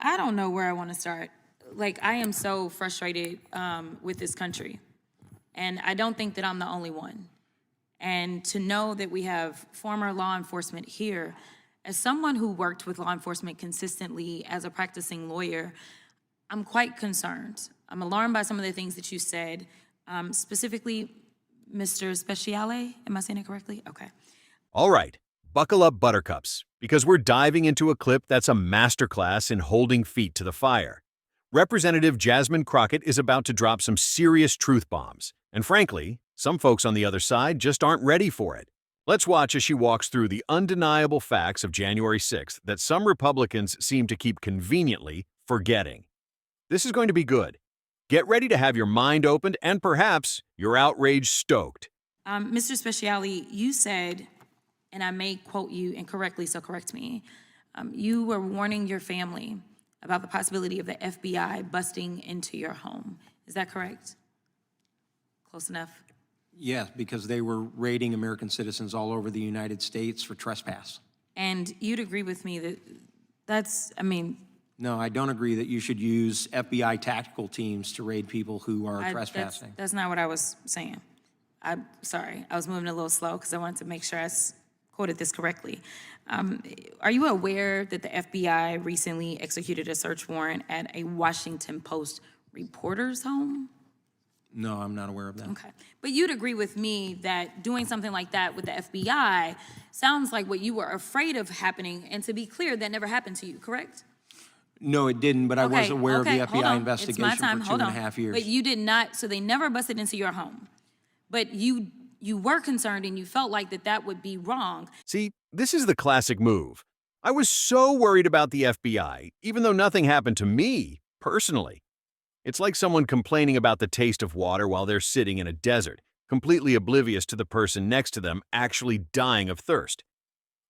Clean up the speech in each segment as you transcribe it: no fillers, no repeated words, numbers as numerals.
I don't know where I want to start. Like, I am so frustrated with this country. And I don't think that I'm the only one. And to know that we have former law enforcement here, as someone who worked with law enforcement consistently as a practicing lawyer, I'm quite concerned. I'm alarmed by some of the things that you said, specifically, Mr. Speciale. Am I saying it correctly? Okay. All right, buckle up, buttercups, because we're diving into a clip that's a masterclass in holding feet to the fire. Representative Jasmine Crockett is about to drop some serious truth bombs, and frankly, some folks on the other side just aren't ready for it. Let's watch as she walks through the undeniable facts of January 6th that some Republicans seem to keep conveniently forgetting. This is going to be good. Get ready to have your mind opened and perhaps your outrage stoked. Mr. Speciale, you said, and I may quote you incorrectly, so correct me, you were warning your family about the possibility of the FBI busting into your home. Is that correct? Close enough? Yes, because they were raiding American citizens all over the United States for trespass. And you'd agree with me that that's, I mean... No, I don't agree that you should use FBI tactical teams to raid people who are trespassing. That's not what I was saying. I'm sorry, I was moving a little slow because I wanted to make sure I quoted this correctly. Are you aware that the FBI recently executed a search warrant at a Washington Post reporter's home? No, I'm not aware of that. Okay, but you'd agree with me that doing something like that with the FBI sounds like what you were afraid of happening, and to be clear, that never happened to you, correre No, it didn't, but I was aware of the hold FBI on. investigation It's my time. for Hold 2.5 years. But you did not, so they never busted into your home. But you were concerned and you felt like that would be wrong. See, this is the classic move. I was so worried about the FBI, even though nothing happened to me, personally. It's like someone complaining about the taste of water while they're sitting in a desert, completely oblivious to the person next to them actually dying of thirst.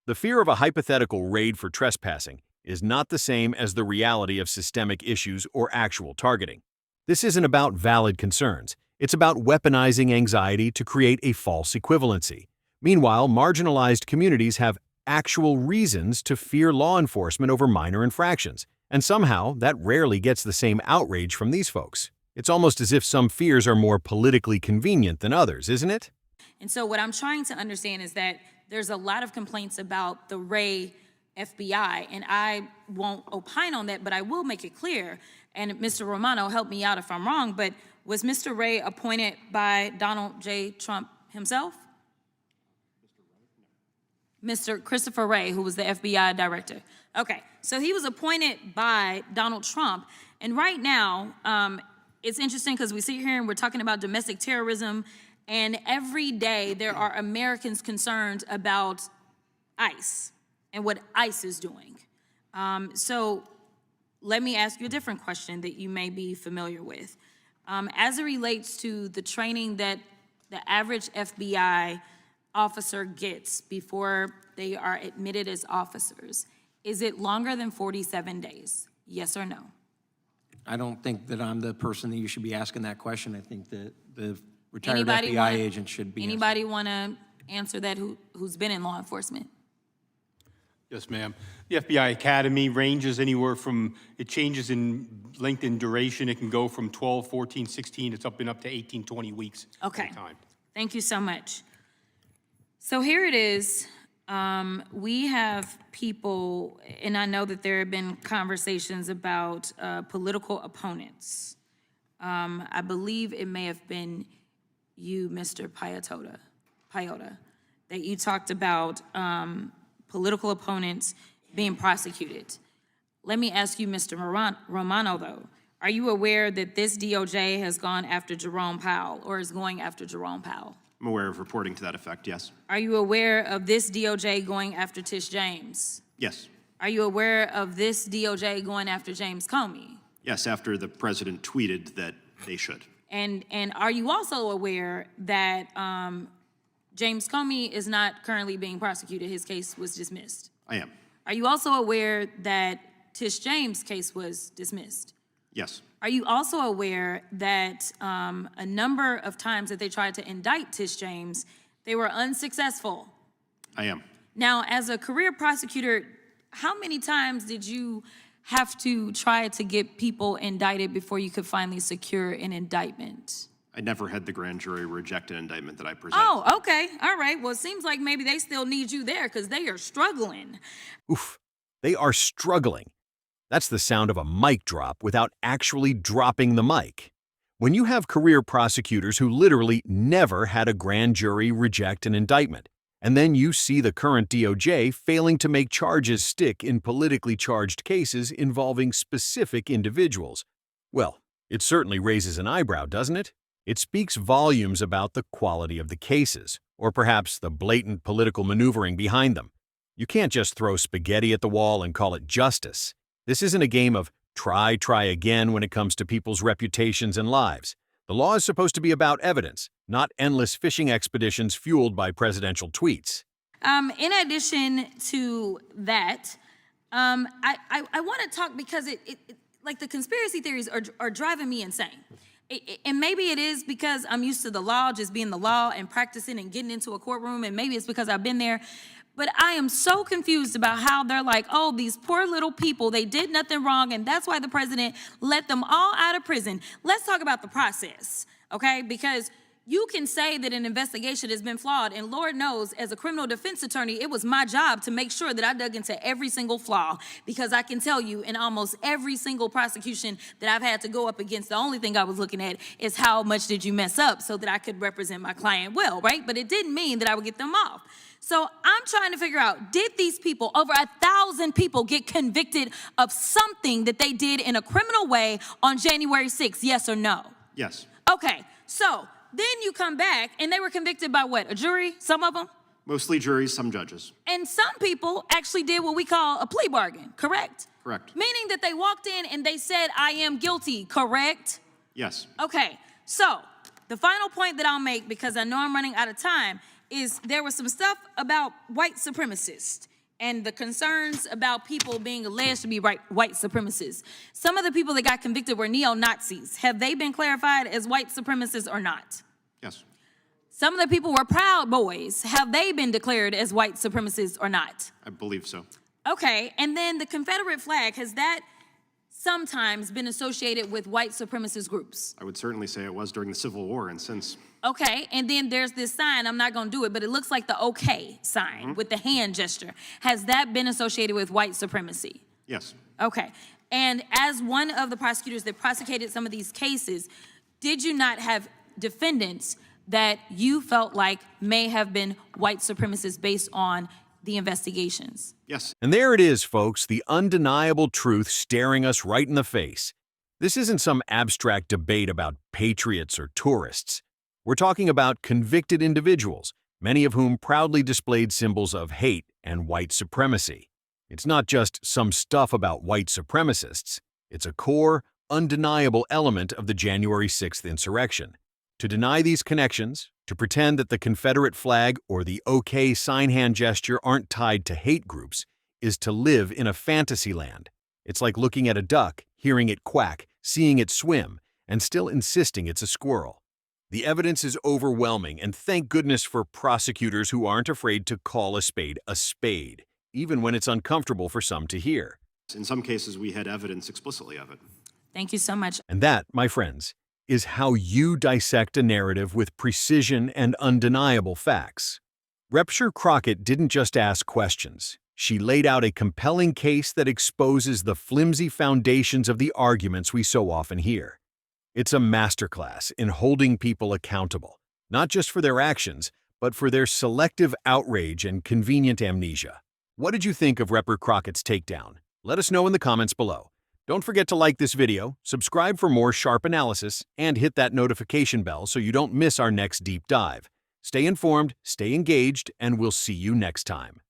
The fear of a hypothetical raid for trespassing is not the same as the reality of systemic issues or actual targeting. This isn't about valid concerns. It's about weaponizing anxiety to create a false equivalency. Meanwhile, marginalized communities have actual reasons to fear law enforcement over minor infractions, and somehow that rarely gets the same outrage from these folks. It's almost as if some fears are more politically convenient than others, isn't it? And so what I'm trying to understand is that there's a lot of complaints about the Ray FBI, and I won't opine on that, but I will make it clear, and Mr. Romano, help me out if I'm wrong, but was Mr. Ray appointed by Donald J. Trump himself? Mr. Christopher Wray, who was the FBI director. Okay, so he was appointed by Donald Trump, and right now, it's interesting because we sit here and we're talking about domestic terrorism, and every day there are Americans concerned about ICE and what ICE is doing. So let me ask you a different question that you may be familiar with. As it relates to the training that the average FBI officer gets before they are admitted as officers, is it longer than 47 days? Yes or no? I don't think that I'm the person that you should be asking that question. I think that the retired Anybody FBI agent should be. Anybody want to answer that who's been in law enforcement? Yes, ma'am. The FBI Academy ranges anywhere from, it changes in length and duration. It can go from 12, 14, 16, it's up to 18, 20 weeks. Okay. at a time. Thank you so much. So here it is. We have people, and I know that there have been conversations about political opponents. I believe it may have been you, Mr. Paiota, that you talked about political opponents being prosecuted. Let me ask you, Mr. Romano, though. Are you aware that this DOJ has gone after Jerome Powell, or is going after Jerome Powell? I'm aware of reporting to that effect, yes. Are you aware of this DOJ going after Tish James? Yes. Are you aware of this DOJ going after James Comey? Yes, after the president tweeted that they should. And are you also aware that James Comey is not currently being prosecuted? His case was dismissed. I am. Are you also aware that Tish James' case was dismissed? Yes. Are you also aware that a number of times that they tried to indict Tish James, they were unsuccessful? I am. Now, as a career prosecutor, how many times did you have to try to get people indicted before you could finally secure an indictment? I never had the grand jury reject an indictment that I presented. Oh, okay. All right. Well, it seems like maybe they still need you there because they are struggling. Oof, they are struggling. That's the sound of a mic drop without actually dropping the mic. When you have career prosecutors who literally never had a grand jury reject an indictment, and then you see the current DOJ failing to make charges stick in politically charged cases involving specific individuals, well, it certainly raises an eyebrow, doesn't it? It speaks volumes about the quality of the cases, or perhaps the blatant political maneuvering behind them. You can't just throw spaghetti at the wall and call it justice. This isn't a game of try again when it comes to people's reputations and lives. The law is supposed to be about evidence, not endless fishing expeditions fueled by presidential tweets. In addition to that, I want to talk because like the conspiracy theories are driving me insane. And maybe it is because I'm used to the law just being the law and practicing and getting into a courtroom, and maybe it's because I've been there. But I am so confused about how they're like, oh, these poor little people, they did nothing wrong, and that's why the president let them all out of prison. Let's talk about the process, okay? Because you can say that an investigation has been flawed, and Lord knows, as a criminal defense attorney, it was my job to make sure that I dug into every single flaw, because I can tell you in almost every single prosecution that I've had to go up against, the only thing I was looking at is how much did you mess up so that I could represent my client well, right? But it didn't mean that I would get them off. So I'm trying to figure out, did these people, over 1,000 people, get convicted of something that they did in a criminal way on January 6th, yes or no? Yes. Okay, so then you come back, and they were convicted by what, a jury, some of them? Mostly juries, some judges. And some people actually did what we call a plea bargain, correct? Correct. Meaning that they walked in and they said, I am guilty, correct? Yes. Okay, so the final point that I'll make, because I know I'm running out of time, is there was some stuff about white supremacists and the concerns about people being alleged to be white supremacists. Some of the people that got convicted were neo-Nazis. Have they been clarified as white supremacists or not? Yes. Some of the people were Proud Boys. Have they been declared as white supremacists or not? I believe so. Okay, and then the Confederate flag, has that sometimes been associated with white supremacist groups? I would certainly say it was during the Civil War and since. Okay, and then there's this sign, I'm not gonna do it, but it looks like the okay sign with the hand gesture. Has that been associated with white supremacy? Yes. Okay, and as one of the prosecutors that prosecuted some of these cases, did you not have defendants that you felt like may have been white supremacists based on the investigations? Yes. And there it is, folks, the undeniable truth staring us right in the face. This isn't some abstract debate about patriots or tourists. We're talking about convicted individuals, many of whom proudly displayed symbols of hate and white supremacy. It's not just some stuff about white supremacists. It's a core, undeniable element of the January 6th insurrection. To deny these connections, to pretend that the Confederate flag or the OK sign hand gesture aren't tied to hate groups, is to live in a fantasy land. It's like looking at a duck, hearing it quack, seeing it swim, and still insisting it's a squirrel. The evidence is overwhelming, and thank goodness for prosecutors who aren't afraid to call a spade, even when it's uncomfortable for some to hear. In some cases, we had evidence explicitly of it. Thank you so much. And that, my friends, is how you dissect a narrative with precision and undeniable facts. Jasmine Crockett didn't just ask questions. She laid out a compelling case that exposes the flimsy foundations of the arguments we so often hear. It's a masterclass in holding people accountable, not just for their actions, but for their selective outrage and convenient amnesia. What did you think of Jasmine Crockett's takedown? Let us know in the comments below. Don't forget to like this video, subscribe for more sharp analysis, and hit that notification bell so you don't miss our next deep dive. Stay informed, stay engaged, and we'll see you next time.